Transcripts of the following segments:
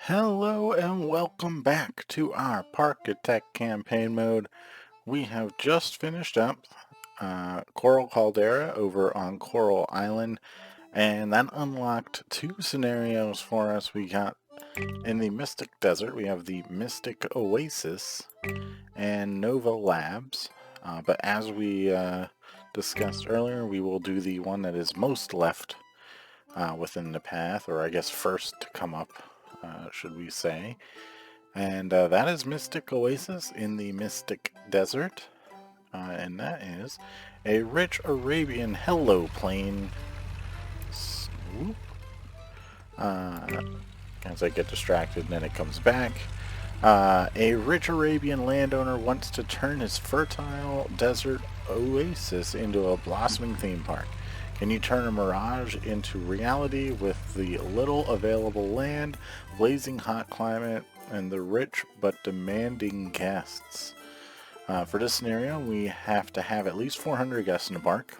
Hello and welcome back to our Parkitect Campaign mode. We have just finished up Coral Caldera over on Coral Island, and that unlocked two scenarios for us. We got in the Mystic Desert, we have the Mystic Oasis and Nova Labs. But as we discussed earlier, we will do the one that is most left within the path, or I guess first to come up, should we say. And that is Mystic Oasis in the Mystic Desert. And that is a rich Arabian hello plane. Swoop. As I get distracted and then it comes back. A rich Arabian landowner wants to turn his fertile desert oasis into a blossoming theme park. Can you turn a mirage into reality with the little available land, blazing hot climate, and the rich but demanding guests? For this scenario, we have to have at least 400 guests in the park,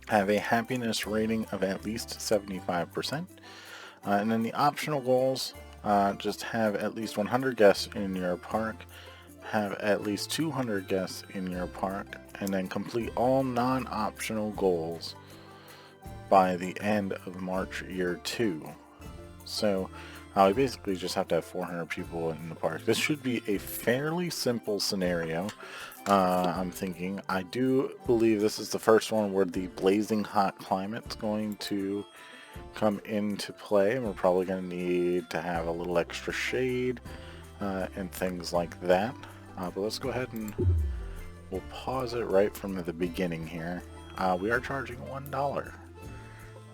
have a happiness rating of at least 75%, and then the optional goals, just have at least 100 guests in your park, have at least 200 guests in your park, and then complete all non-optional goals by the end of March year 2. So we basically just have to have 400 people in the park. This should be a fairly simple scenario. I'm thinking. I do believe this is the first one where the blazing hot climate's going to come into play, and we're probably going to need to have a little extra shade and things like that. But let's go ahead and we'll pause it right from the beginning here. We are charging $1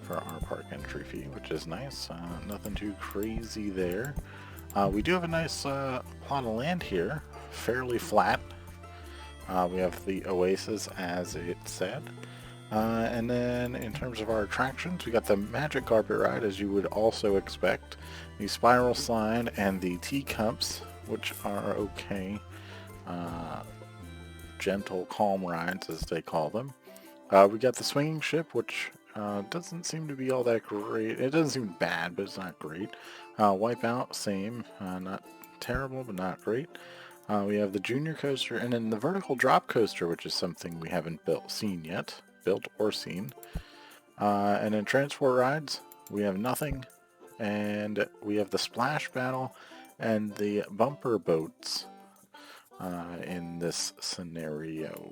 for our park entry fee, which is nice. Nothing too crazy there. We do have a nice plot of land here, fairly flat. We have the Oasis as it said. And then in terms of our attractions, we got the Magic Carpet Ride, as you would also expect, the Spiral Slide, and the Teacups, which are okay. Gentle, calm rides, as they call them. We got the Swinging Ship, which doesn't seem to be all that great. It doesn't seem bad, but it's not great. Wipeout, same. Not terrible, but not great. We have the Junior Coaster, and then the Vertical Drop Coaster, which is something we haven't seen yet. Built or seen. And then Transport Rides, we have nothing. And we have the Splash Battle and the Bumper Boats in this scenario.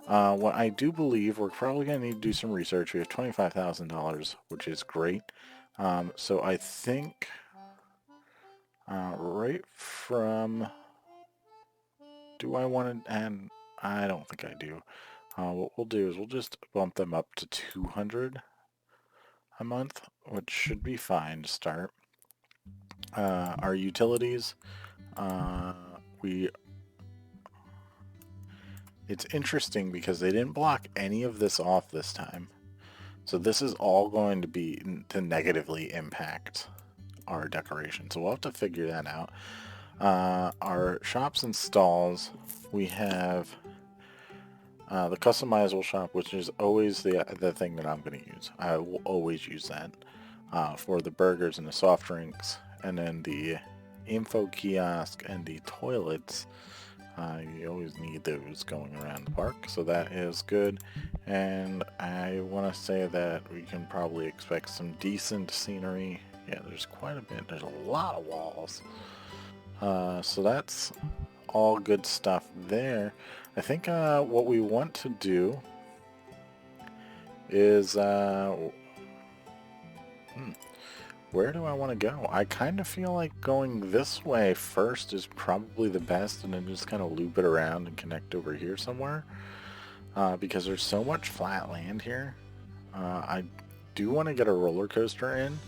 What I do believe, we're probably going to need to do some research. We have $25,000, which is great. So I think right from... Do I want to... And I don't think I do. What we'll do is we'll just bump them up to 200 a month, which should be fine to start. Our utilities, it's interesting because they didn't block any of this off this time. So this is all going to be to negatively impact our decoration. So we'll have to figure that out. Our shops and stalls, we have the customizable shop, which is always the thing that I'm going to use. I will always use that for the burgers and the soft drinks, and then the info kiosk and the toilets. You always need those going around the park, so that is good. And I want to say that we can probably expect some decent scenery. Yeah, there's quite a bit. There's a lot of walls. So that's all good stuff there. I think what we want to do is... where do I want to go? I kind of feel like going this way first is probably the best, and then just kind of loop it around and connect over here somewhere. Because there's so much flat land here. I do want to get a roller coaster in.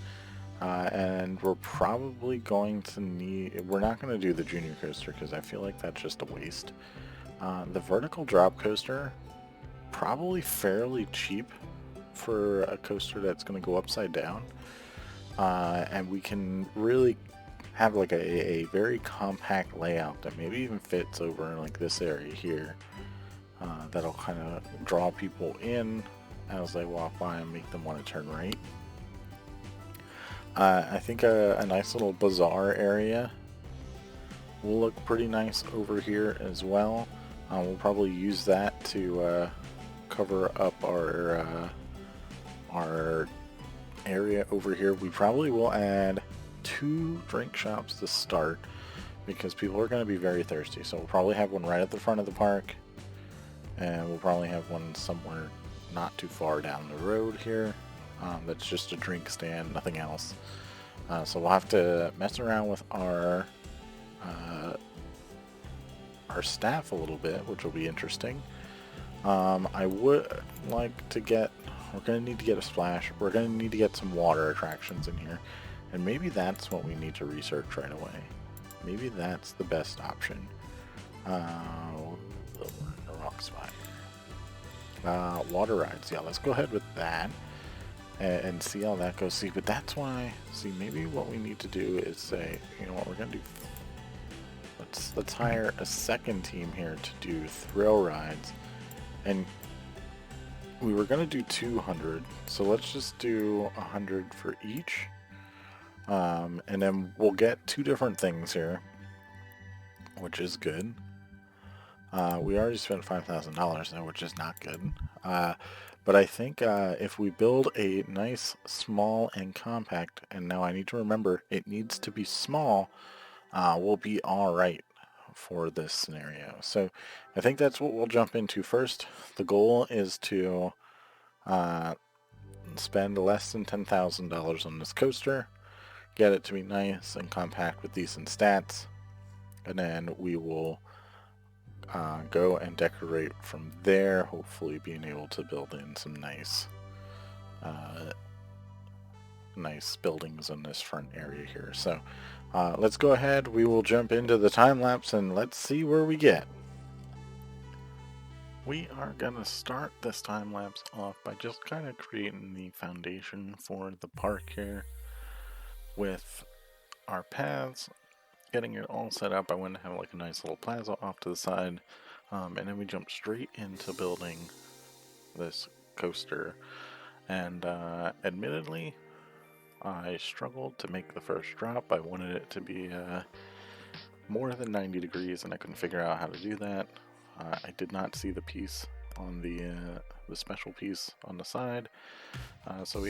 And we're probably going to need... We're not going to do the junior coaster because I feel like that's just a waste. The vertical drop coaster, probably fairly cheap for a coaster that's going to go upside down. And we can really have like a very compact layout that maybe even fits over in like this area here. That'll kind of draw people in as they walk by and make them want to turn right. I think a nice little bazaar area will look pretty nice over here as well. We'll probably use that to cover up our area over here. We probably will add 2 drink shops to start because people are going to be very thirsty. So we'll probably have one right at the front of the park, and we'll probably have one somewhere not too far down the road here. That's just a drink stand, nothing else. So we'll have to mess around with our staff a little bit, which will be interesting. I would like to get, we're going to need to get a splash. We're going to need to get some water attractions in here. And maybe that's what we need to research right away. Maybe that's the best option. The rock spot. Water rides. Yeah, let's go ahead with that. And see how that goes. See, but that's why, see, maybe what we need to do is say, you know what, we're going to do, let's hire a second team here to do thrill rides. And we were going to do 200, so let's just do 100 for each. And then we'll get 2 different things here, which is good. We already spent $5,000 though, which is not good. But I think if we build a nice, small, and compact, and now I need to remember it needs to be small, we'll be alright for this scenario. So I think that's what we'll jump into first. The goal is to spend less than $10,000 on this coaster, get it to be nice and compact with decent stats, and then we will go and decorate from there, hopefully being able to build in some nice nice buildings in this front area here. So let's go ahead, we will jump into the time lapse and let's see where we get. We are gonna start this time lapse off by just kind of creating the foundation for the park here with our paths, getting it all set up. I want to have like a nice little plaza off to the side, and then we jump straight into building this coaster. And admittedly, I struggled to make the first drop. I wanted it to be more than 90 degrees, and I couldn't figure out how to do that. I did not see the piece on the special piece on the side, so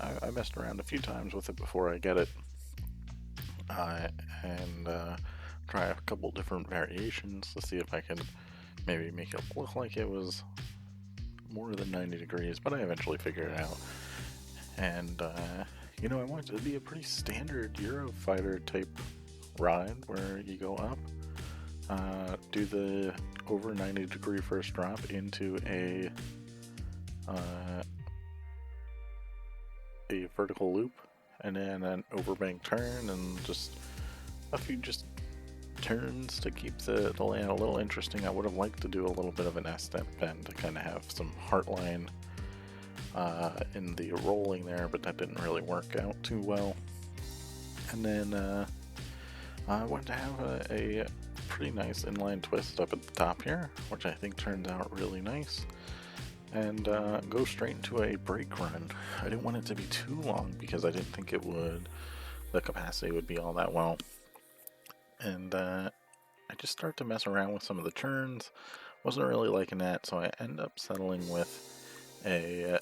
I messed around a few times with it before I get it. And try a couple different variations to see if I can maybe make it look like it was more than 90 degrees, but I eventually figured it out. And you know, I want it to be a pretty standard Eurofighter type ride where you go up, do the over 90 degree first drop into a vertical loop, and then an overbank turn, and just a few just turns to keep the layout a little interesting. I would have liked to do a little bit of an S-step bend to kind of have some heartline in the rolling there, but that didn't really work out too well. And then I want to have a pretty nice inline twist up at the top here, which I think turns out really nice. And go straight into a brake run. I didn't want it to be too long because I didn't think the capacity would be all that well. And I just start to mess around with some of the turns. Wasn't really liking that, so I end up settling with a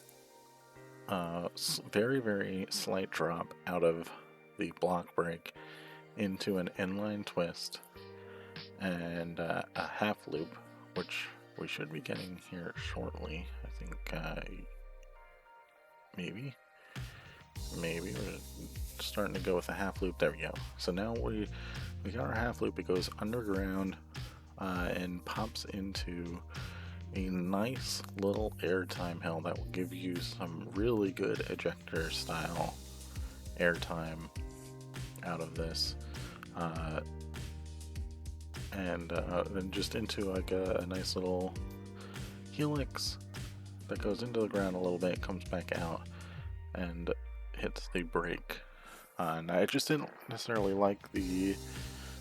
very, very slight drop out of the block brake into an inline twist and a half loop, which we should be getting here shortly. I think maybe we're starting to go with a half loop. There we go. So now we got our half loop. It goes underground and pops into a nice little airtime hill that will give you some really good ejector style airtime out of this. And then just into like a nice little helix that goes into the ground a little bit, comes back out and hits the brake. And I just didn't necessarily like the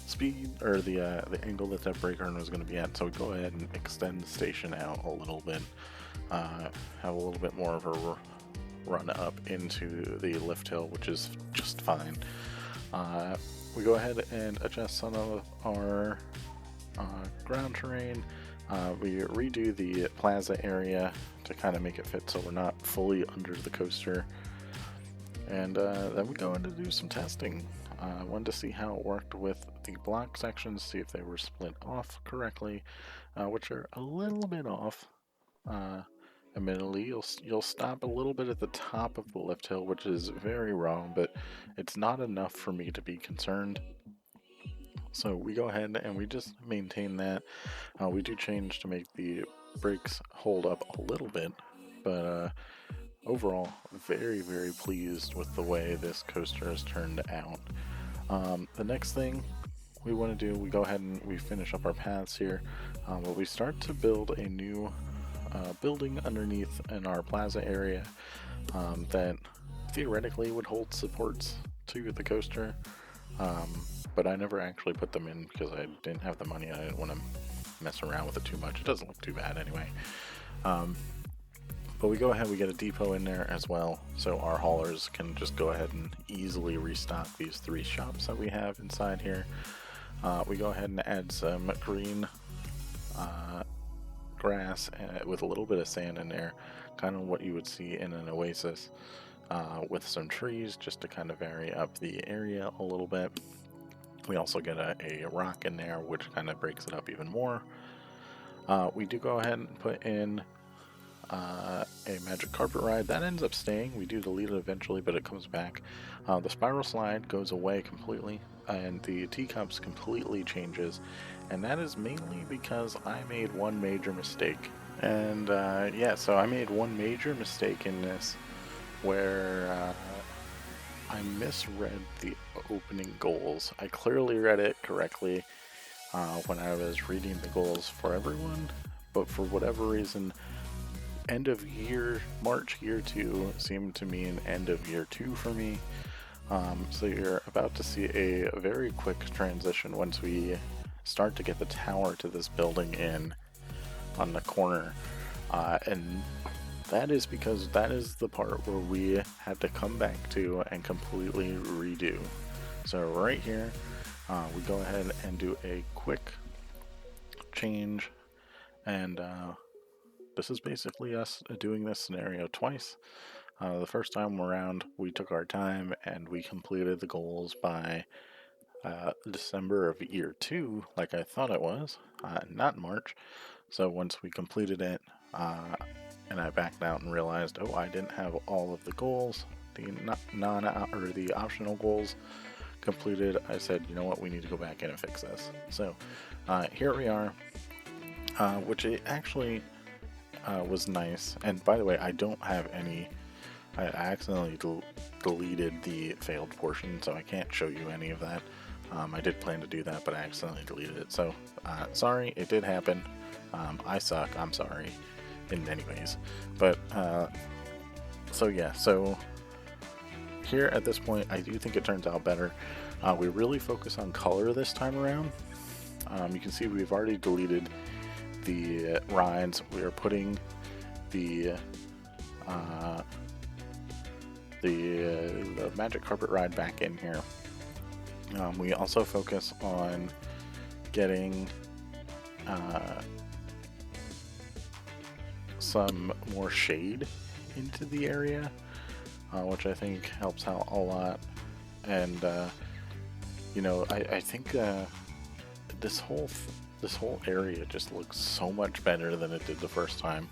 speed or the angle that brake run was going to be at, so we go ahead and extend the station out a little bit, have a little bit more of a run up into the lift hill, which is just fine. We go ahead and adjust some of our ground terrain. We redo the plaza area to kind of make it fit so we're not fully under the coaster. And then we go in to do some testing. I wanted to see how it worked with the block sections, see if they were split off correctly, which are a little bit off. Admittedly, you'll stop a little bit at the top of the lift hill, which is very wrong, but it's not enough for me to be concerned. So we go ahead and we just maintain that. We do change to make the brakes hold up a little bit, but overall, very, very pleased with the way this coaster has turned out. The next thing we want to do, we go ahead and we finish up our paths here, but we start to build a new building underneath in our plaza area that theoretically would hold supports to the coaster, but I never actually put them in because I didn't have the money and I didn't want to mess around with it too much. It doesn't look too bad anyway. But we go ahead, we get a depot in there as well, so our haulers can just go ahead and easily restock these 3 shops that we have inside here. We go ahead and add some green grass with a little bit of sand in there, kind of what you would see in an Oasis, with some trees just to kind of vary up the area a little bit. We also get a rock in there, which kind of breaks it up even more. We do go ahead and put in a magic carpet ride. That ends up staying. We do delete it eventually, but it comes back. The spiral slide goes away completely, and the teacups completely changes, and that is mainly because I made one major mistake. And yeah, so I made one major mistake in this where I misread the opening goals. I clearly read it correctly when I was reading the goals for everyone, but for whatever reason, end of year, March year 2 seemed to mean end of year 2 for me. So you're about to see a very quick transition once we start to get the tower to this building in on the corner. And that is because that is the part where we had to come back to and completely redo. So right here, we go ahead and do a quick change, and this is basically us doing this scenario twice. The first time around, we took our time and we completed the goals by December of year 2, like I thought it was, not March. So once we completed it, and I backed out and realized, oh, I didn't have all of the goals, the the optional goals completed. I said, you know what, we need to go back in and fix this. So here we are, which it actually was nice. And by the way, I don't have any. I accidentally deleted the failed portion, so I can't show you any of that. I did plan to do that, but I accidentally deleted it. So sorry, it did happen. I suck. I'm sorry in many ways. But so yeah, so here at this point, I do think it turns out better. We really focus on color this time around. You can see we've already deleted the rides. We are putting the magic carpet ride back in here. We also focus on getting some more shade into the area, which I think helps out a lot. And you know, I think this whole area just looks so much better than it did the first time.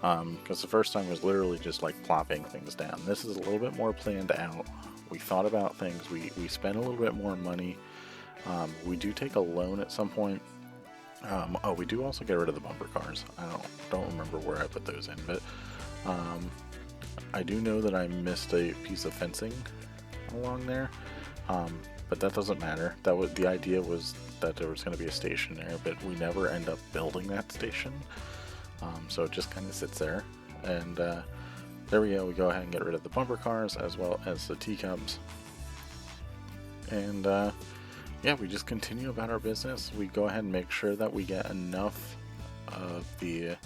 Because the first time was literally just like plopping things down. This is a little bit more planned out. We thought about things. We spent a little bit more money. We do take a loan at some point. Oh, we do also get rid of the bumper cars. I don't remember where I put those in, but I do know that I missed a piece of fencing along there. But that doesn't matter. The idea was that there was going to be a station there, but we never end up building that station. So it just kind of sits there, and there we go. We go ahead and get rid of the bumper cars as well as the teacups, and yeah, we just continue about our business. We go ahead and make sure that we get enough of the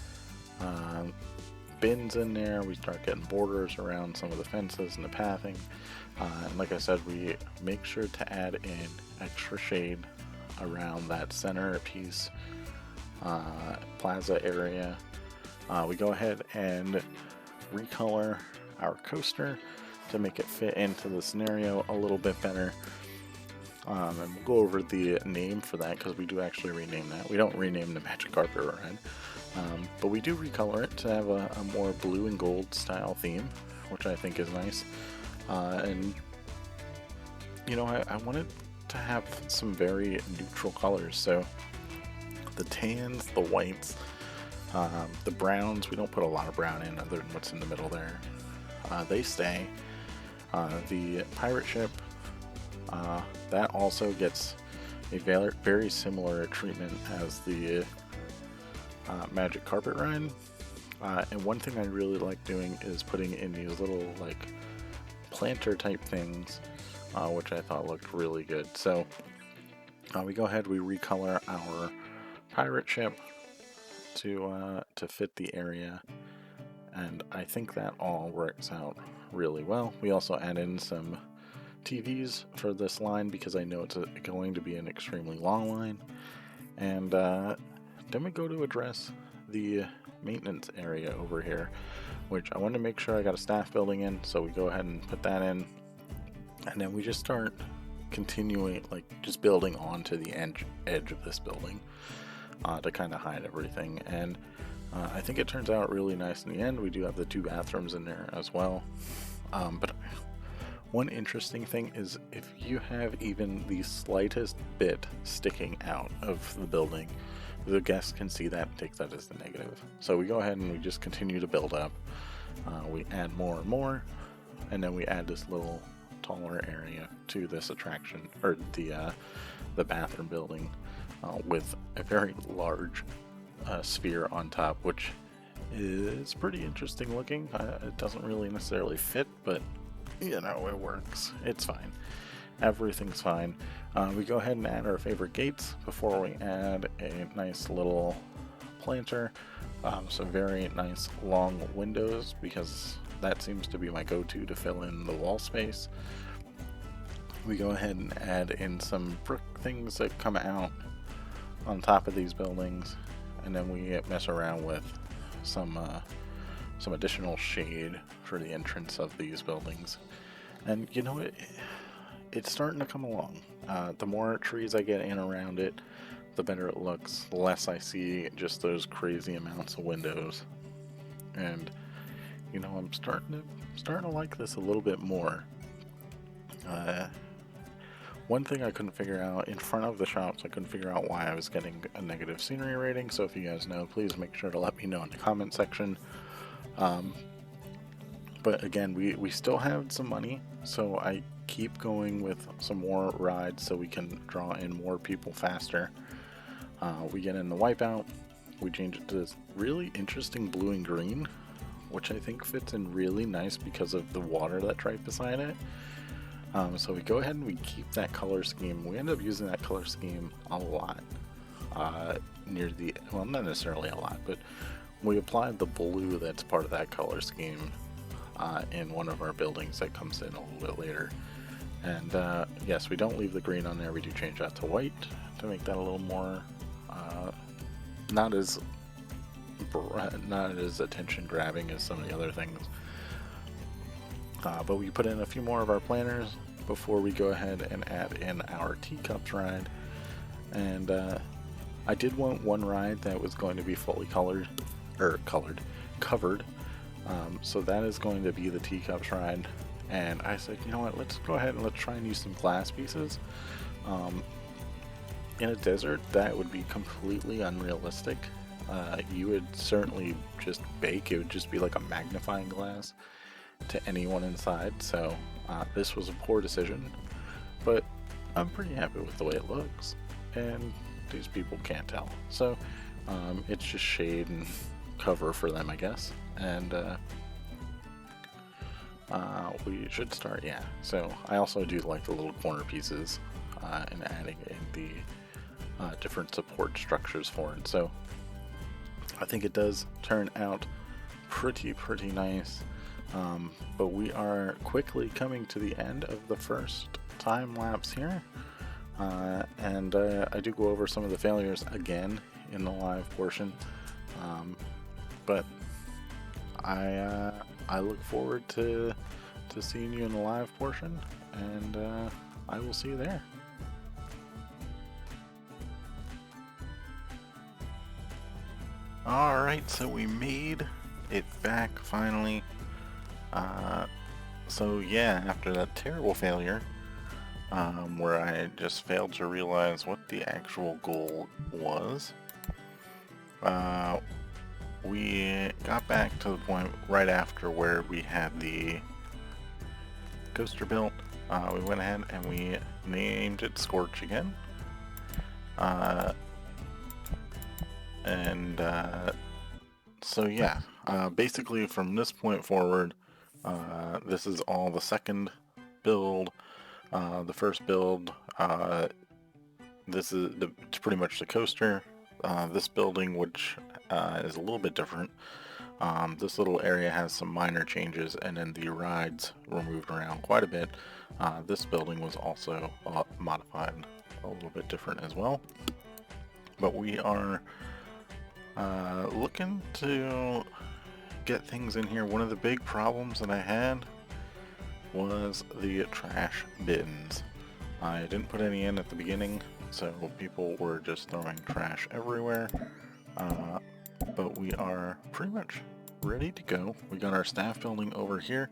bins in there. We start getting borders around some of the fences and the pathing. And like I said, we make sure to add in extra shade around that center piece, plaza area. We go ahead and recolor our coaster to make it fit into the scenario a little bit better. And we'll go over the name for that because we do actually rename that. We don't rename the Magic Carpet Ride, but we do recolor it to have a more blue and gold style theme, which I think is nice. And you know, I wanted to have some very neutral colors, so the tans, the whites, the browns, we don't put a lot of brown in other than what's in the middle there. They stay. The pirate ship, that also gets a very similar treatment as the Magic Carpet Ride. And one thing I really like doing is putting in these little like planter type things, which I thought looked really good. So we go ahead, we recolor our pirate ship to fit the area, and I think that all works out really well. We also add in some TVs for this line because I know it's going to be an extremely long line. And then we go to address the maintenance area over here, which I want to make sure I got a staff building in, so we go ahead and put that in, and then we just start continuing, like just building onto the edge of this building to kind of hide everything. And I think it turns out really nice in the end. We do have the 2 bathrooms in there as well. But one interesting thing is if you have even the slightest bit sticking out of the building, the guests can see that and take that as the negative. So we go ahead and we just continue to build up. We add more and more, and then we add this little taller area to this attraction, or the bathroom building, with a very large sphere on top, which is pretty interesting looking. It doesn't really necessarily fit, but you know, it works. It's fine. Everything's fine. We go ahead and add our favorite gates before we add a nice little planter. Some very nice long windows, because that seems to be my go-to to fill in the wall space. We go ahead and add in some brick things that come out on top of these buildings, and then we mess around with some additional shade for the entrance of these buildings. And you know, it's starting to come along. The more trees I get in around it, the better it looks. The less I see just those crazy amounts of windows. And you know, I'm starting to like this a little bit more. One thing I couldn't figure out in front of the shops, I couldn't figure out why I was getting a negative scenery rating. So if you guys know, please make sure to let me know in the comment section. But again, we still have some money, so I keep going with some more rides so we can draw in more people faster. We get in the wipeout, we change it to this really interesting blue and green, which I think fits in really nice because of the water that's right beside it. So we go ahead and we keep that color scheme. We end up using that color scheme a lot near the, well, not necessarily a lot, but we applied the blue that's part of that color scheme in one of our buildings that comes in a little bit later. And yes, we don't leave the green on there. We do change that to white to make that a little more not as attention grabbing as some of the other things. But we put in a few more of our planners before we go ahead and add in our teacups ride. And I did want one ride that was going to be fully covered. So that is going to be the teacups ride. And I said, you know what, let's go ahead and let's try and use some glass pieces. In a desert, that would be completely unrealistic. You would certainly just bake. It would just be like a magnifying glass to anyone inside. So this was a poor decision, but I'm pretty happy with the way it looks, and these people can't tell. So it's just shade and cover for them, I guess. And we should start, yeah. So I also do like the little corner pieces and adding in the different support structures for it. So I think it does turn out pretty nice. But we are quickly coming to the end of the first time lapse here. And I do go over some of the failures again in the live portion. But I look forward to seeing you in the live portion, and I will see you there. Alright, so we made it back finally. So yeah, after that terrible failure, where I just failed to realize what the actual goal was, we got back to the point right after where we had the coaster built. We went ahead and we named it Scorch again. So yeah, basically from this point forward, this is all the second build. The first build, this is it's pretty much the coaster. This building, which is a little bit different. This little area has some minor changes, and then the rides were moved around quite a bit. This building was also modified a little bit different as well. But we are looking to get things in here. One of the big problems that I had was the trash bins. I didn't put any in at the beginning, so people were just throwing trash everywhere. But we are pretty much ready to go. We got our staff building over here,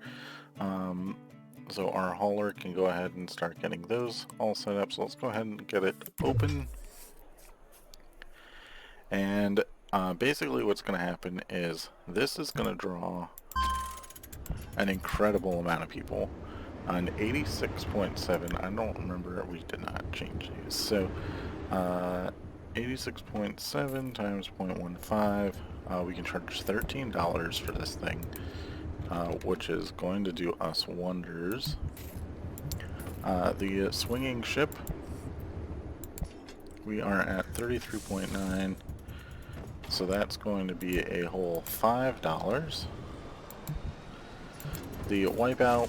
so our hauler can go ahead and start getting those all set up. So let's go ahead and get it open. And basically what's going to happen is this is going to draw an incredible amount of people. On 86.7, I don't remember, we did not change these. So 86.7 times 0.15, we can charge $13 for this thing, which is going to do us wonders. The swinging ship, we are at 33.9, so that's going to be a whole $5. The wipeout,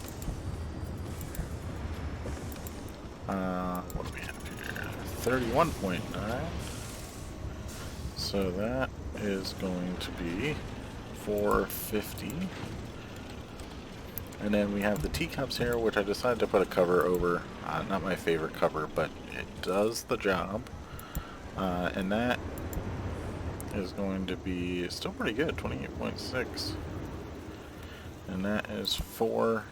what do we have here? 31.9. So that is going to be $4.50. And then we have the teacups here, which I decided to put a cover over. Not my favorite cover, but it does the job. And that is going to be still pretty good, 28.6. And that is $4.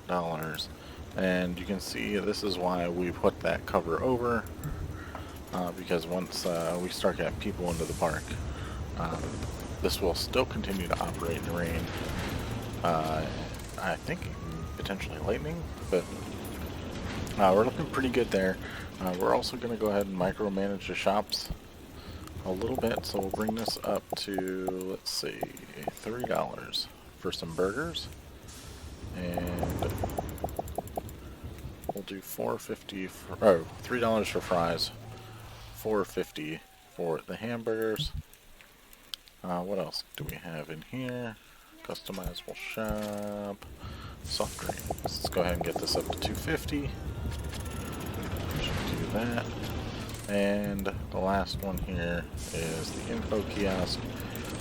And you can see this is why we put that cover over, because once we start getting people into the park, this will still continue to operate in the rain. I think potentially lightning, but we're looking pretty good there. We're also going to go ahead and micromanage the shops a little bit, so we'll bring this up to, let's see, $3 for some burgers, and we'll do $4.50 for, oh, $3 for fries, $4.50 for the hamburgers. What else do we have in here? Customizable shop, soft drinks. Let's go ahead and get this up to $2.50. Should do that. And the last one here is the info kiosk,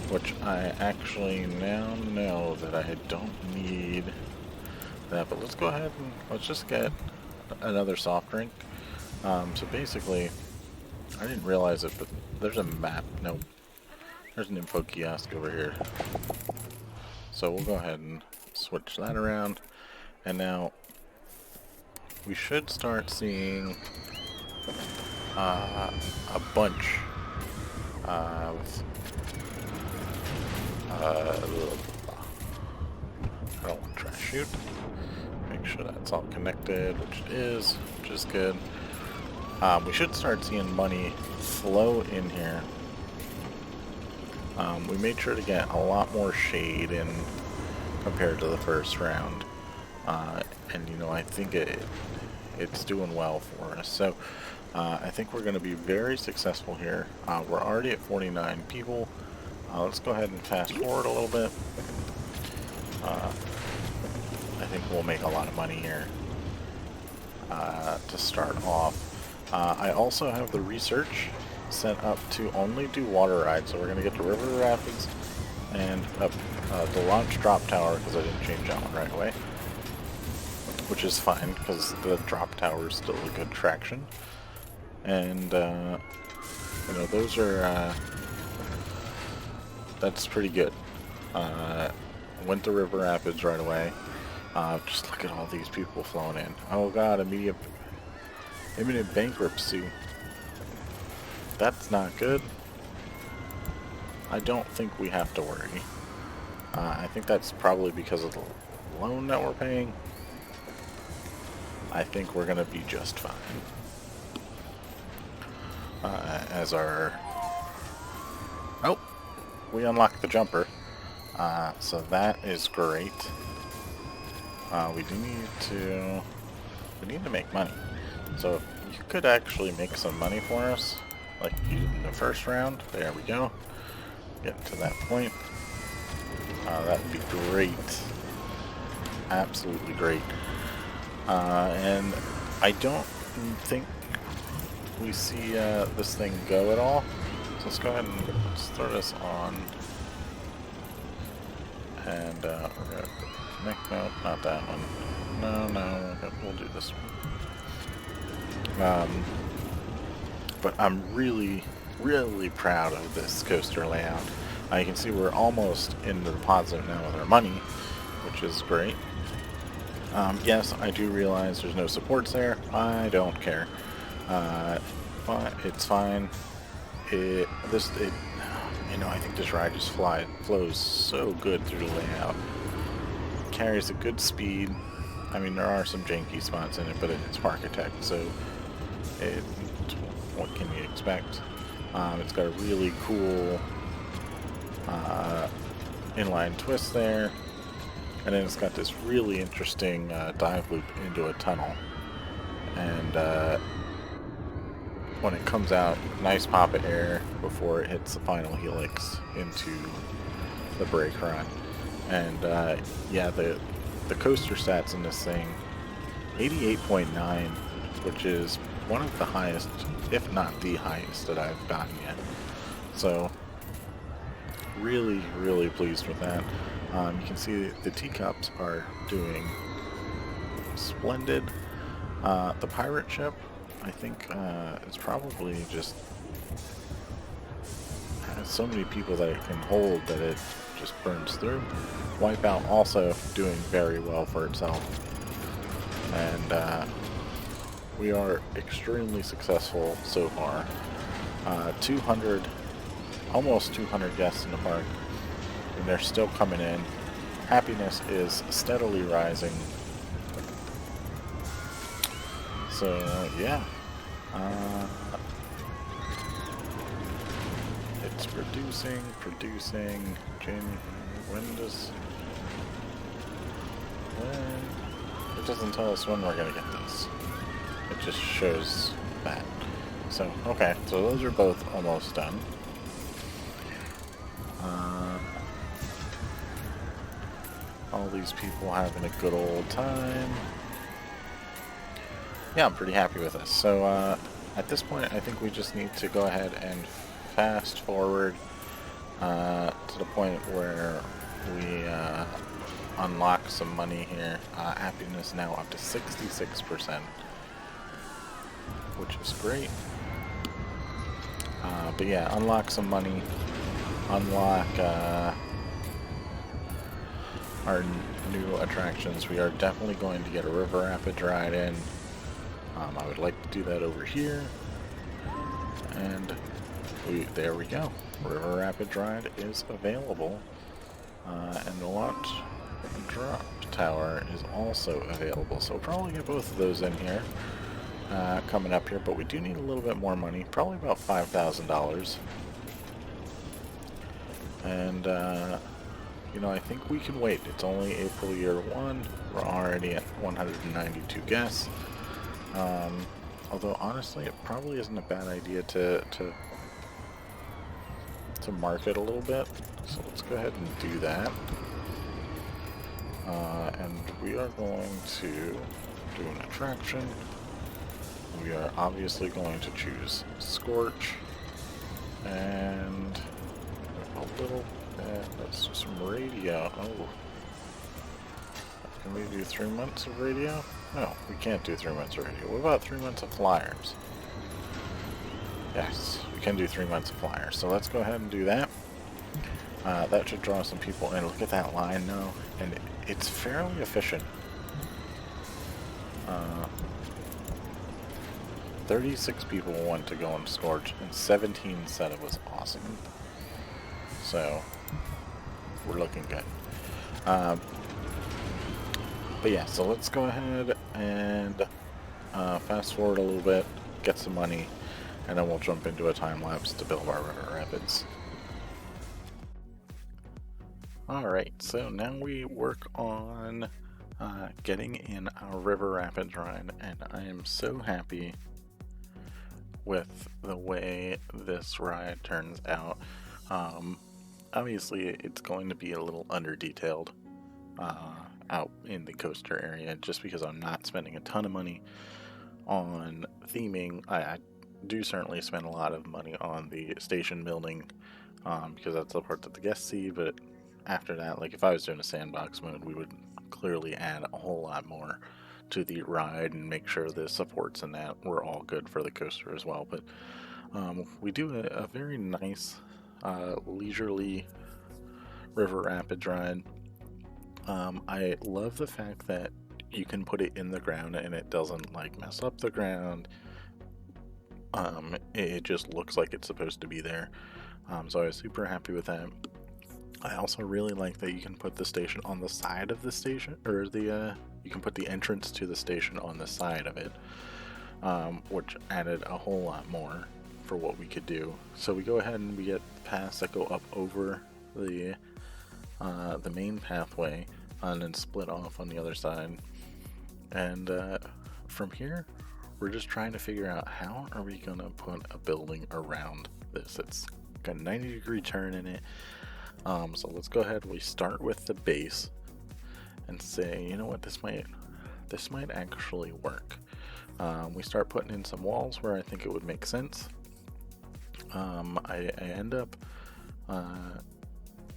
which I actually now know that I don't need that, but let's go ahead and let's just get another soft drink. So basically, I didn't realize it, but there's a map. Nope. There's an info kiosk over here. So we'll go ahead and switch that around. And now we should start seeing a bunch of I don't want to trash shoot. Make sure that's all connected, which it is, which is good. We should start seeing money flow in here. We made sure to get a lot more shade in compared to the first round, and you know, I think it's doing well for us. So I think we're going to be very successful here. We're already at 49 people. Let's go ahead and fast forward a little bit. I think we'll make a lot of money here to start off. I also have the research set up to only do water rides, so we're going to get to River Rapids and the launch drop tower, because I didn't change that one right away, which is fine because the drop tower is still a good traction. And you know, those are that's pretty good. Went to River Rapids right away. Just look at all these people flowing in. Oh god, imminent bankruptcy. That's not good. I don't think we have to worry. I think that's probably because of the loan that we're paying. I think we're gonna be just fine. As our... Oh! We unlocked the jumper. So that is great. We need to make money. So you could actually make some money for us, like you did in the first round. There we go. Get to that point. That would be great. Absolutely great. And I don't think we see this thing go at all. So let's go ahead and let's throw this on. And we're gonna no, not that one. No, we'll do this one. But I'm really proud of this coaster layout. You can see we're almost into the positive now with our money, which is great. Yes, I do realize there's no supports there. I don't care. But it's fine. You know, I think this ride just flows so good through the layout. Carries a good speed. I mean, there are some janky spots in it, but it's Parkitect, so what can you expect? It's got a really cool inline twist there, and then it's got this really interesting dive loop into a tunnel. And when it comes out, nice pop of air before it hits the final helix into the brake run. And yeah, the coaster stats in this thing, 88.9, which is one of the highest, if not the highest, that I've gotten yet. So really pleased with that. You can see the teacups are doing splendid. The pirate ship, I think, it's probably just has so many people that it can hold that it just burns through. Wipeout also doing very well for itself, and we are extremely successful so far. 200, almost 200 guests in the park, and they're still coming in. Happiness is steadily rising. So yeah, it's producing. Jamie, it doesn't tell us when we're gonna get this. It just shows that. So okay, so those are both almost done. All these people having a good old time. Yeah, I'm pretty happy with this. So at this point, I think we just need to go ahead and fast forward to the point where we unlock some money here. Happiness now up to 66%, which is great. But yeah, unlock some money, unlock our new attractions. We are definitely going to get a River Rapids ride in. I would like to do that over here, and there we go. River Rapids ride is available, and the launch drop tower is also available. So we'll probably get both of those in here coming up here, but we do need a little bit more money, probably about $5,000. And you know, I think we can wait. It's only April year 1. We're already at 192 guests. Although honestly, it probably isn't a bad idea to market a little bit. So let's go ahead and do that. And we are going to do an attraction. We are obviously going to choose Scorch, and a little bit, let's do some radio. Oh, can we do 3 months of radio? No, we can't do 3 months of radio. What about 3 months of flyers? Yes, we can do 3 months of flyers. So let's go ahead and do that. That should draw some people in. Look at that line now, and it's fairly efficient. 36 people want to go on Scorch, and 17 said it was awesome. So, we're looking good. But yeah, so let's go ahead and fast forward a little bit, get some money, and then we'll jump into a time lapse to build our river rapids. Alright, so now we work on getting in our river rapids ride, and I am so happy with the way this ride turns out. Obviously it's going to be a little under detailed out in the coaster area, just because I'm not spending a ton of money on theming. I do certainly spend a lot of money on the station building, because that's the part that the guests see, but after that, like if I was doing a sandbox mode, we would clearly add a whole lot more to the ride and make sure the supports and that were all good for the coaster as well. But we do a very nice leisurely river rapids ride. I love the fact that you can put it in the ground and it doesn't like mess up the ground. It just looks like it's supposed to be there. So I was super happy with that. I also really like that you can put the station on the side of the station, or you can put the entrance to the station on the side of it, which added a whole lot more for what we could do. So we go ahead and we get paths that go up over the main pathway and then split off on the other side. And from here, we're just trying to figure out how are we gonna put a building around this. It's got a 90-degree turn in it. So let's go ahead, we start with the base and say, you know what, this might actually work. We start putting in some walls where I think it would make sense. I end up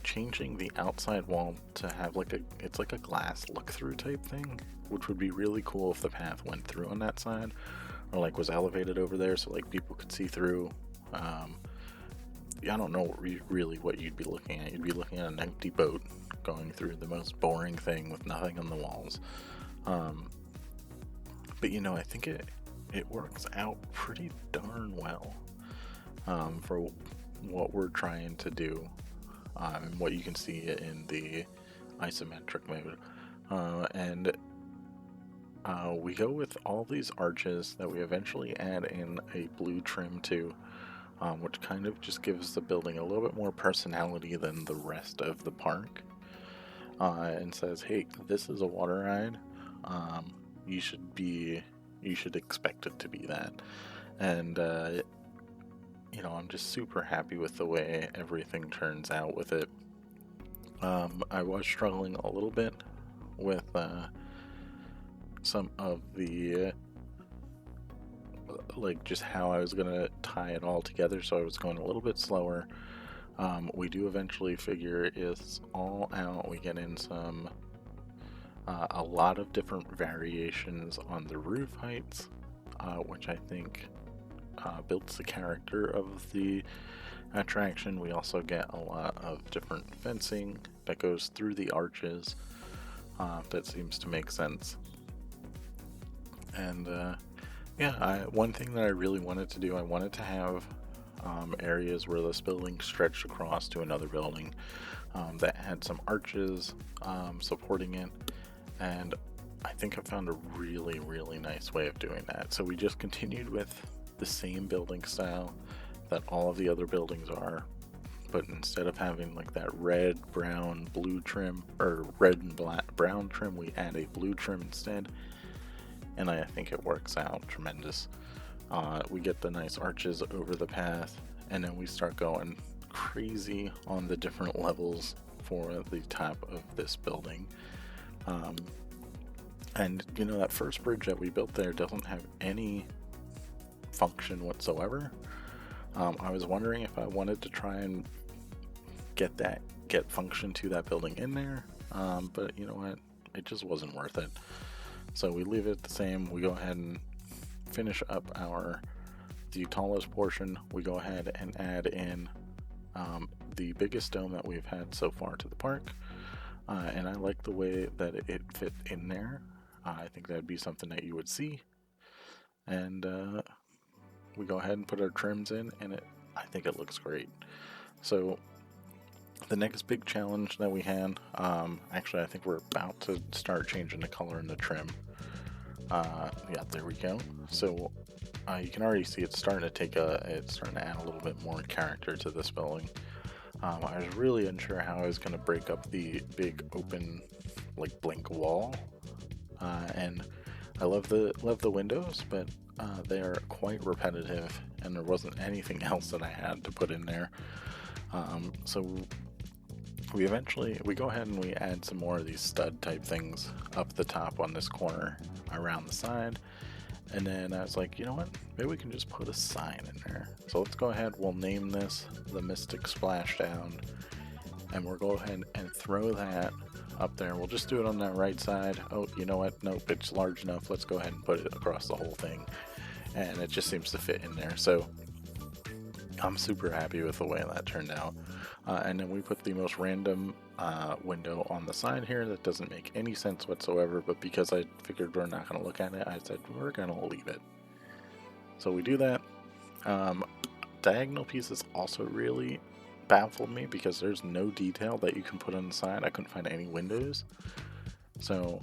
changing the outside wall to have it's like a glass look-through type thing, which would be really cool if the path went through on that side, or like was elevated over there so like people could see through. I don't know really what you'd be looking at. You'd be looking at an empty boat going through the most boring thing with nothing on the walls. But you know, I think it works out pretty darn well for what we're trying to do, and what you can see in the isometric mode. And we go with all these arches that we eventually add in a blue trim to. Which kind of just gives the building a little bit more personality than the rest of the park, and says, hey, this is a water ride, you should expect it to be that. And you know, I'm just super happy with the way everything turns out with it. I was struggling a little bit with some of the like just how I was gonna tie it all together, so I was going a little bit slower. We do eventually figure it's all out. We get in some a lot of different variations on the roof heights, which I think builds the character of the attraction. We also get a lot of different fencing that goes through the arches, that seems to make sense. And yeah, one thing that I really wanted to do, I wanted to have areas where this building stretched across to another building that had some arches supporting it, and I think I found a really, really nice way of doing that. So we just continued with the same building style that all of the other buildings are, but instead of having like that red, brown, blue trim, or red and brown trim, we add a blue trim instead. And I think it works out tremendous. We get the nice arches over the path, and then we start going crazy on the different levels for the top of this building. And you know, that first bridge that we built there doesn't have any function whatsoever. I was wondering if I wanted to try and get function to that building in there, but you know what, it just wasn't worth it. So we leave it the same. We go ahead and finish up the tallest portion. We go ahead and add in the biggest dome that we've had so far to the park, and I like the way that it fit in there. I think that'd be something that you would see, and we go ahead and put our trims in, and I think it looks great. So the next big challenge that we had, actually I think we're about to start changing the color in the trim. Yeah, there we go. So you can already see it's starting to add a little bit more character to this building. I was really unsure how I was going to break up the big open, like, blank wall, and I love the windows, but they are quite repetitive, and there wasn't anything else that I had to put in there. So we go ahead and we add some more of these stud type things up the top on this corner around the side. And then I was like, you know what, maybe we can just put a sign in there. So let's go ahead, we'll name this the Mystic Splashdown, and we'll go ahead and throw that up there. We'll just do it on that right side. Oh, you know what, nope, it's large enough. Let's go ahead and put it across the whole thing, and it just seems to fit in there. So I'm super happy with the way that turned out. And then we put the most random window on the side here that doesn't make any sense whatsoever, but because I figured we're not going to look at it, I said we're going to leave it. So we do that. Diagonal pieces also really baffled me because there's no detail that you can put on the side. I couldn't find any windows. So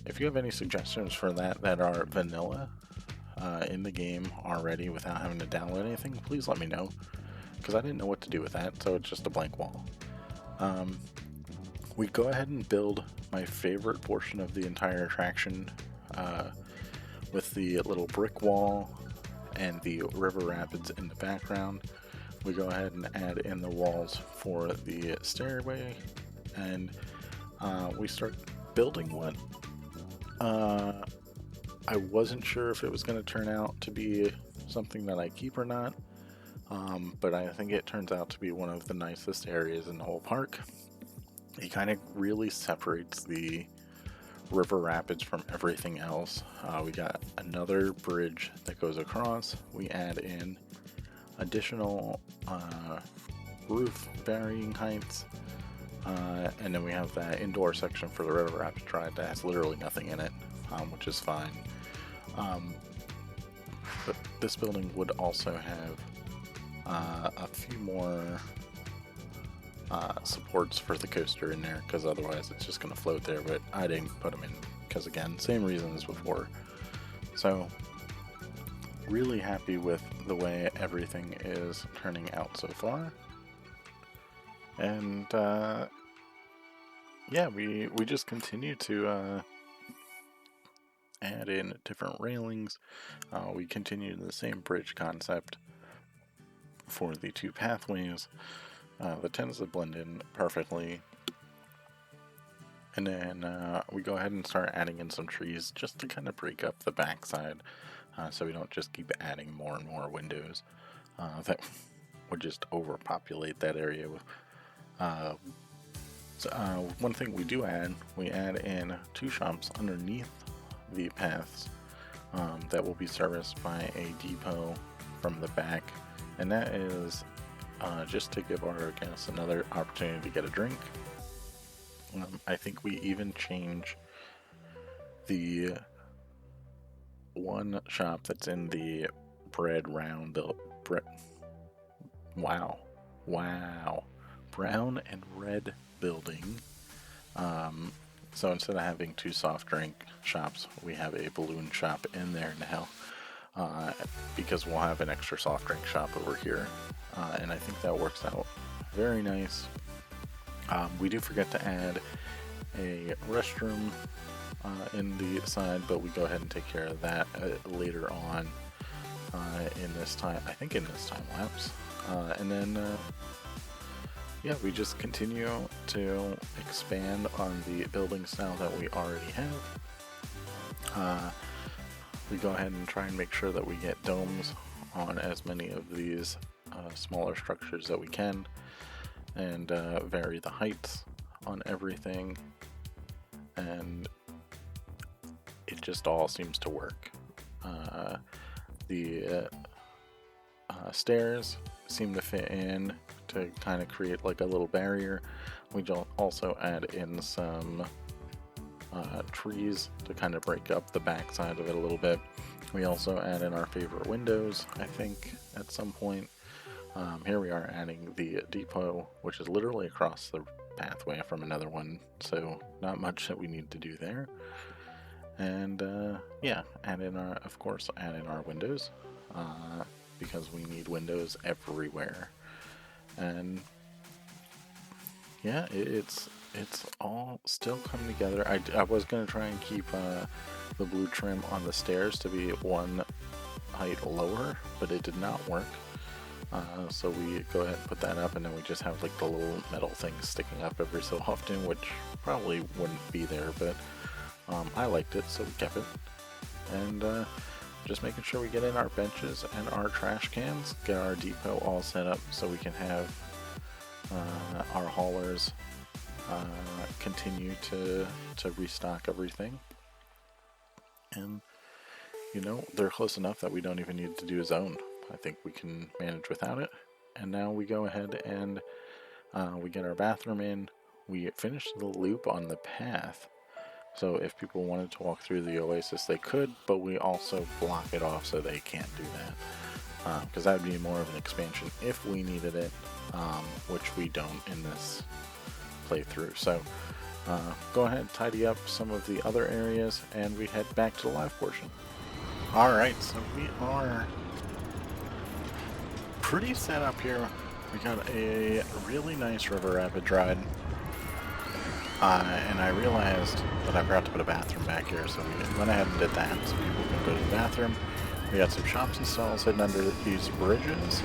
if you have any suggestions for that are vanilla in the game already without having to download anything, please let me know, because I didn't know what to do with that. So it's just a blank wall. We go ahead and build my favorite portion of the entire attraction with the little brick wall and the river rapids in the background. We go ahead and add in the walls for the stairway, and we start building one. I wasn't sure if it was going to turn out to be something that I keep or not, but I think it turns out to be one of the nicest areas in the whole park. It kind of really separates the river rapids from everything else. We got another bridge that goes across. We add in additional roof varying heights, and then we have that indoor section for the river rapids ride that has literally nothing in it, which is fine. But this building would also have a few more supports for the coaster in there, because otherwise it's just going to float there, but I didn't put them in because, again, same reason as before. So really happy with the way everything is turning out so far. And yeah, we just continue to add in different railings. We continue the same bridge concept for the two pathways. That tends to blend in perfectly. And then we go ahead and start adding in some trees just to kind of break up the backside, so we don't just keep adding more and more windows that would just overpopulate that area. One thing we do add, we add in two shops underneath the paths that will be serviced by a depot from the back, and that is just to give our guests another opportunity to get a drink. I think we even change the one shop that's in the bread round brown and red building. So instead of having two soft drink shops, we have a balloon shop in there now, because we'll have an extra soft drink shop over here, and I think that works out very nice. We do forget to add a restroom in the side, but we go ahead and take care of that later on in this time lapse. And then yeah, we just continue to expand on the building style that we already have. We go ahead and try and make sure that we get domes on as many of these smaller structures that we can, and vary the heights on everything, and it just all seems to work. The stairs seem to fit in to kind of create like a little barrier. We also add in some trees to kind of break up the back side of it a little bit. We also add in our favorite windows, I think, at some point. Here we are adding the depot, which is literally across the pathway from another one, so not much that we need to do there. And yeah, of course, add in our windows, because we need windows everywhere. And yeah, it's all still coming together. I was going to try and keep the blue trim on the stairs to be one height lower, but it did not work. So we go ahead and put that up, and then we just have like the little metal things sticking up every so often, which probably wouldn't be there, but I liked it, so we kept it. And just making sure we get in our benches and our trash cans, get our depot all set up so we can have our haulers continue to restock everything. And you know, they're close enough that we don't even need to do a zone. I think we can manage without it. And now we go ahead and we get our bathroom in. We finish the loop on the path, so if people wanted to walk through the Oasis, they could, but we also block it off so they can't do that, because that would be more of an expansion if we needed it, which we don't in this playthrough. So go ahead, tidy up some of the other areas, and we head back to the live portion. Alright, so we are pretty set up here. We got a really nice river rapid ride. And I realized that I forgot to put a bathroom back here, so we went ahead and did that, so people can go to the bathroom. We got some shops and stalls hidden under these bridges.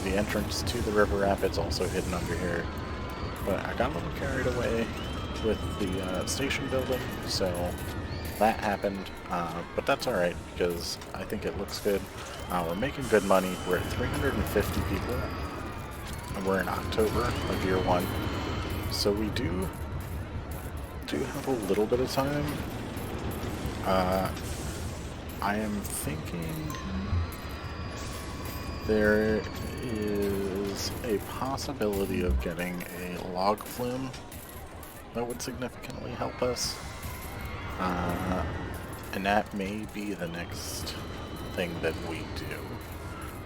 The entrance to the river rapids also hidden under here. But I got a little carried away with the station building, so that happened. But that's alright, because I think it looks good. We're making good money. We're at 350 people, and we're in October of year 1. So we do have a little bit of time. I am thinking there is a possibility of getting a log flume that would significantly help us. And that may be the next thing that we do.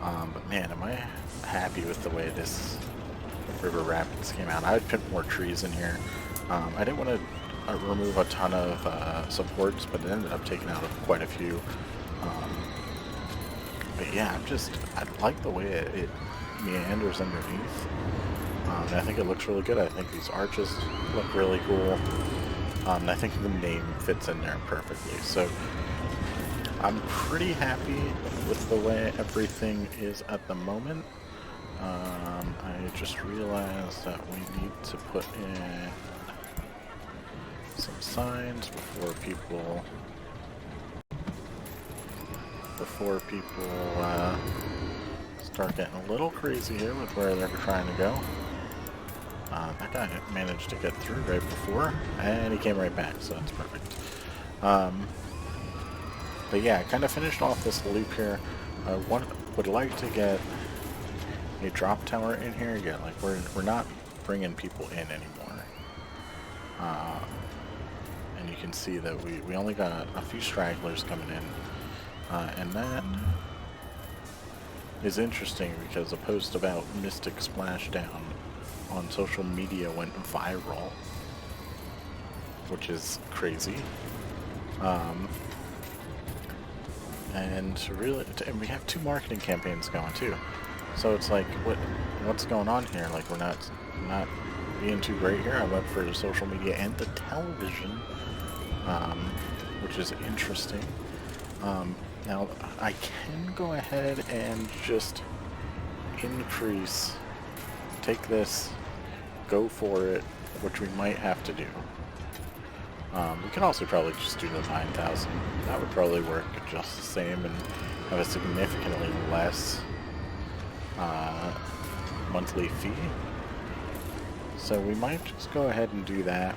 But man, am I happy with the way this river rapids came out. I would put more trees in here. I didn't want to remove a ton of supports, but it ended up taking out quite a few. But yeah, I like the way it meanders underneath. And I think it looks really good. I think these arches look really cool. And I think the name fits in there perfectly. So I'm pretty happy with the way everything is at the moment. I just realized that we need to put in some signs before people start getting a little crazy here with where they're trying to go. That guy managed to get through right before, and he came right back, so that's perfect. But yeah, I kind of finished off this loop here. Would like to get a drop tower in here. Yeah, like we're not bringing people in anymore. And you can see that we only got a few stragglers coming in. And that is interesting because a post about Mystic Splashdown on social media went viral, which is crazy. And we have 2 marketing campaigns going too. So it's like, what's going on here? Like, we're not being too great here. I went for the social media and the television, which is interesting. Now, I can go ahead and just increase take this, go for it, which we might have to do. We could also probably just do the 9,000. That would probably work just the same and have a significantly less monthly fee. So we might just go ahead and do that.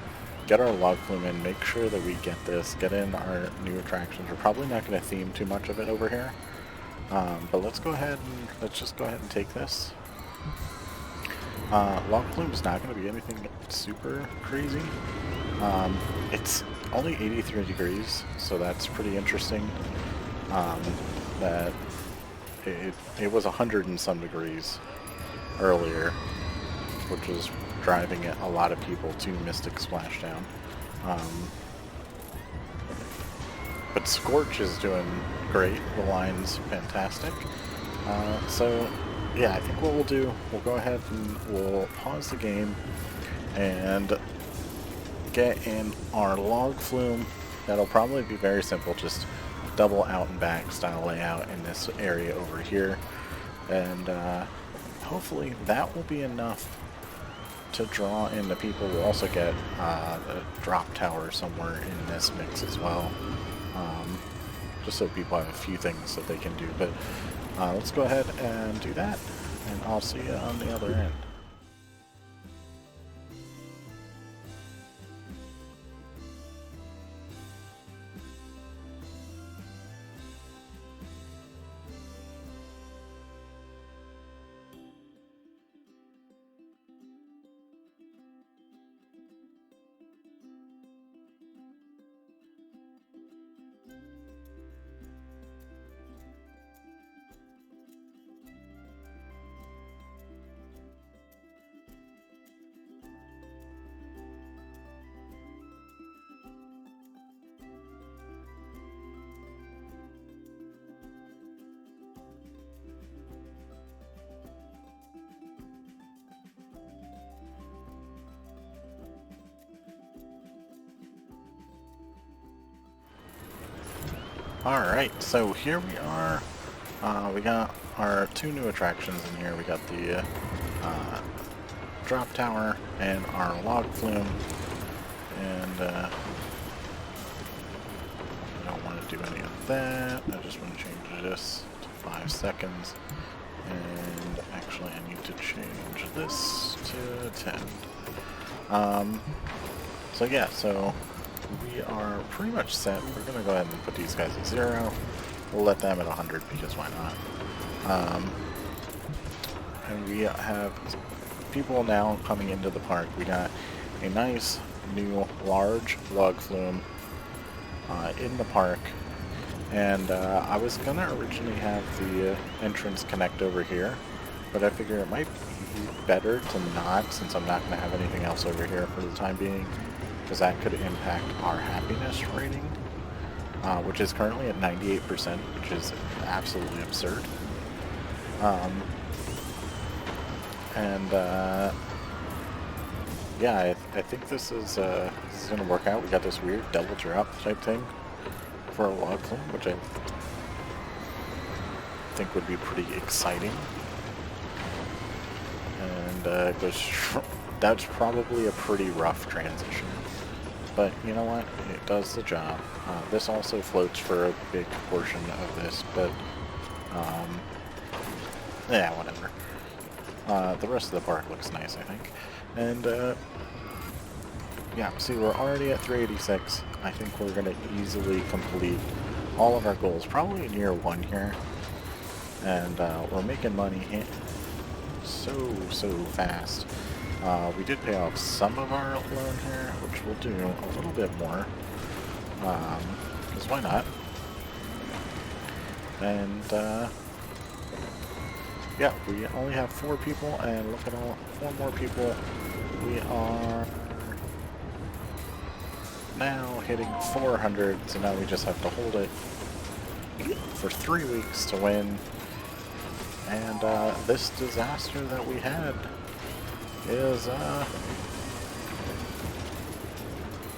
Get our log flume in, make sure that we get this, get in our new attractions. We're probably not going to theme too much of it over here. But let's just go ahead and take this. Log flume is not going to be anything super crazy. It's only 83 degrees, so that's pretty interesting. That it was 100 and some degrees earlier, which was driving a lot of people to Mystic Splashdown. But Scorch is doing great. The line's fantastic. So yeah, I think what we'll do, we'll go ahead and we'll pause the game and get in our log flume. That'll probably be very simple, just double out and back style layout in this area over here. And hopefully that will be enough to draw in the people. We'll also get the drop tower somewhere in this mix as well. Just so people have a few things that they can do. But let's go ahead and do that, and I'll see you on the other end. Alright, so here we are. We got our two new attractions in here. We got the drop tower and our log flume. And I don't want to do any of that. I just want to change this to 5 seconds. And actually I need to change this to 10. So yeah, so we are pretty much set. We're going to go ahead and put these guys at 0. We'll let them at 100 because why not? And we have people now coming into the park. We got a nice new large log flume in the park. And I was going to originally have the entrance connect over here, but I figure it might be better to not, since I'm not going to have anything else over here for the time being, because that could impact our happiness rating, which is currently at 98%, which is absolutely absurd. Yeah, I think this is going to work out. We got this weird double drop type thing for a log flume, which I think would be pretty exciting. And that's probably a pretty rough transition. But you know what? It does the job. This also floats for a big portion of this, but yeah, whatever. The rest of the park looks nice, I think. And yeah, see, we're already at 386. I think we're going to easily complete all of our goals, probably in year 1 here. And we're making money so fast. We did pay off some of our loan here, which we'll do a little bit more, because why not? And yeah, we only have 4 people, and look at all, 4 more people. We are now hitting 400, so now we just have to hold it for 3 weeks to win. And this disaster that we had is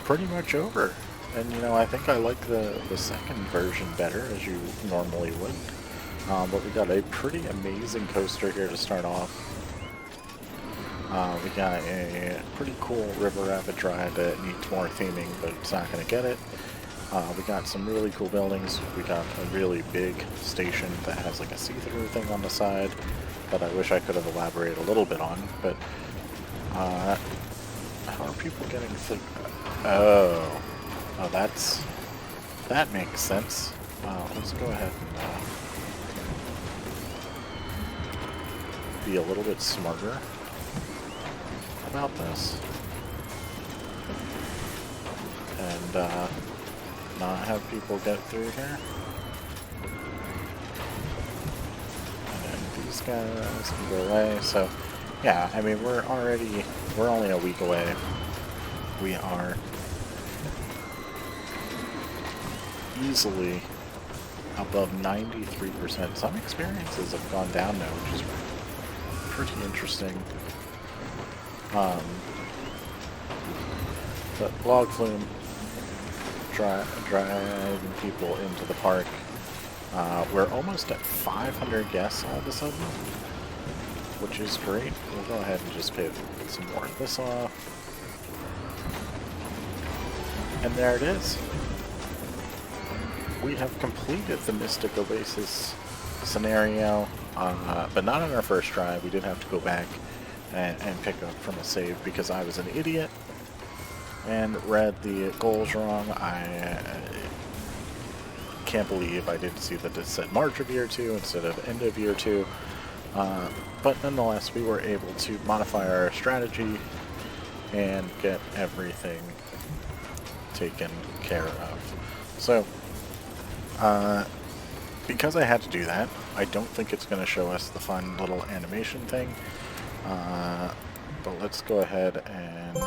pretty much over. And you know, I think I like the second version better, as you normally would. But we got a pretty amazing coaster here to start off. We got a pretty cool river rapid ride that needs more theming, but it's not going to get it. We got some really cool buildings. We got a really big station that has like a see-through thing on the side that I wish I could have elaborated a little bit on, but how are people getting through? Oh, that makes sense. Let's go ahead and be a little bit smarter about this, and not have people get through here. And these guys can go away. So, yeah, I mean, we're only a week away. We are easily above 93%. Some experiences have gone down now, which is pretty interesting. But log flume driving people into the park. We're almost at 500 guests all of a sudden, which is great. We'll go ahead and just pay some more of this off. And there it is. We have completed the Mystic Oasis scenario, but not on our first try. We did have to go back and pick up from a save because I was an idiot and read the goals wrong. I can't believe I didn't see that it said March of Year 2 instead of end of Year 2. But nonetheless, we were able to modify our strategy and get everything taken care of. So, because I had to do that, I don't think it's going to show us the fun little animation thing. But let's go ahead and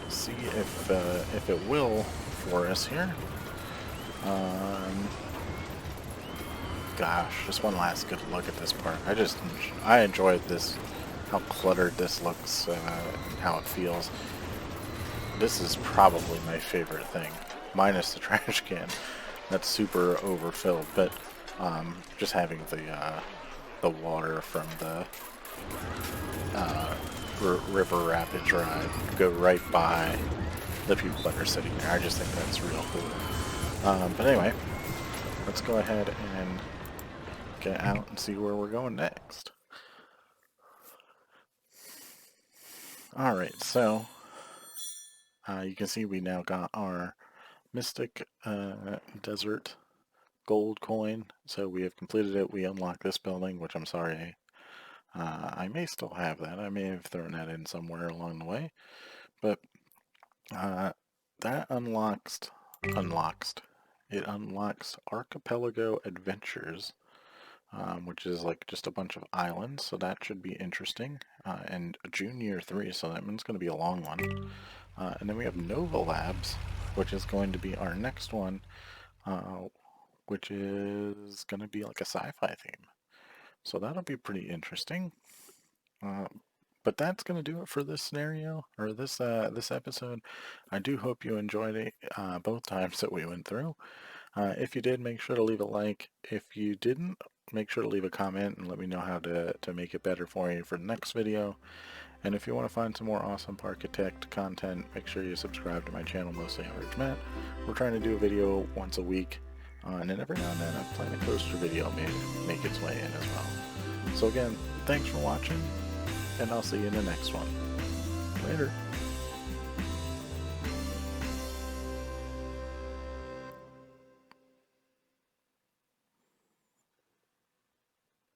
see if it will for us here. Gosh, just one last good look at this park. I enjoyed this, how cluttered this looks, and how it feels. This is probably my favorite thing, minus the trash can. That's super overfilled, but just having the water from the river rapid ride go right by the people that are sitting there. I just think that's real cool. But anyway, let's go ahead and get out and see where we're going next. Alright, so you can see we now got our Mystic Desert gold coin, so we have completed it. We unlocked this building, which I'm sorry, I may still have that. I may have thrown that in somewhere along the way, but that unlocks Archipelago Adventures, which is like just a bunch of islands, so that should be interesting. And June Year 3, so that means going to be a long one. And then we have Nova Labs, which is going to be our next one, which is going to be like a sci-fi theme. So that'll be pretty interesting. But that's going to do it for this scenario, or this episode. I do hope you enjoyed it both times that we went through. If you did, make sure to leave a like. If you didn't, make sure to leave a comment and let me know how to make it better for you for the next video. And if you want to find some more awesome Parkitect content, make sure you subscribe to my channel, Mostly Average Matt. We're trying to do a video once a week, and then every now and then I plan a coaster video may make its way in as well. So again, thanks for watching, and I'll see you in the next one. Later.